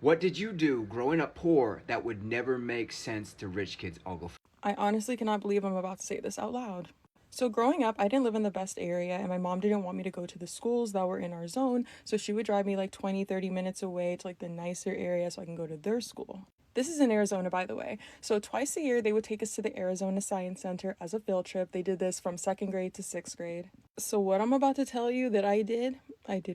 What did you do growing up poor that would never make sense to rich kids? I'll go. I honestly cannot believe I'm about to say this out loud. So, growing up, I didn't live in the best area, and my mom didn't want me to go to the schools that were in our zone, so she would drive me like 20, 30 minutes away to like the nicer area so I can go to their school. This is in Arizona, by the way. So, twice a year, they would take us to the Arizona Science Center as a field trip. They did this from second grade to sixth grade. So, what I'm about to tell you that I did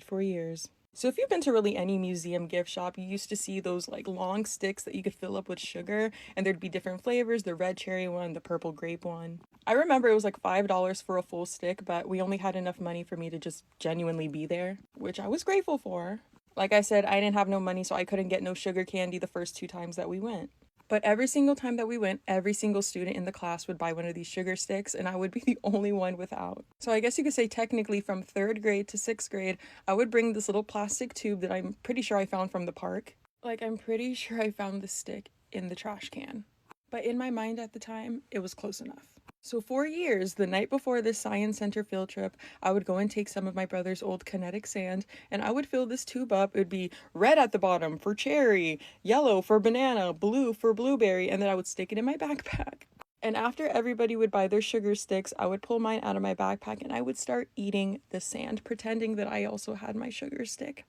for years. So if you've been to really any museum gift shop, you used to see those like long sticks that you could fill up with sugar, and there'd be different flavors, the red cherry one, the purple grape one. I remember it was like $5 for a full stick, but we only had enough money for me to just genuinely be there, which I was grateful for. Like I said, I didn't have no money, so I couldn't get no sugar candy the first two times that we went. But every single time that we went, every single student in the class would buy one of these sugar sticks, and I would be the only one without. So I guess you could say technically from third grade to sixth grade, I would bring this little plastic tube that I'm pretty sure I found from the park. Like, I'm pretty sure I found the stick in the trash can. But in my mind at the time, it was close enough. So, for years, the night before this science center field trip, I would go and take some of my brother's old kinetic sand and I would fill this tube up. It would be red at the bottom for cherry, yellow for banana, blue for blueberry, and then I would stick it in my backpack. And after everybody would buy their sugar sticks, I would pull mine out of my backpack and I would start eating the sand, pretending that I also had my sugar stick.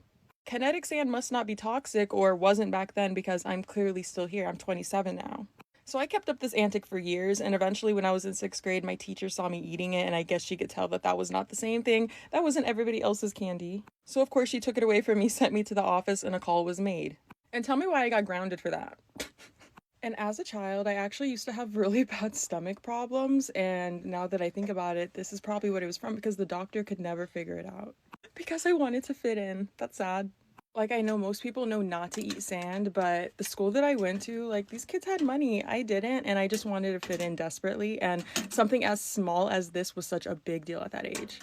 Kinetic sand must not be toxic or wasn't back then because I'm clearly still here. I'm 27 now. So I kept up this antic for years, and eventually, when I was in sixth grade, my teacher saw me eating it, and I guess she could tell that that was not the same thing. That wasn't everybody else's candy. So, of course, she took it away from me, sent me to the office, and a call was made. And tell me why I got grounded for that. And as a child, I actually used to have really bad stomach problems, and now that I think about it, this is probably what it was from because the doctor could never figure it out. Because I wanted to fit in. That's sad. Like, I know most people know not to eat sand, but the school that I went to, like, these kids had money. I didn't, and I just wanted to fit in desperately. And something as small as this was such a big deal at that age.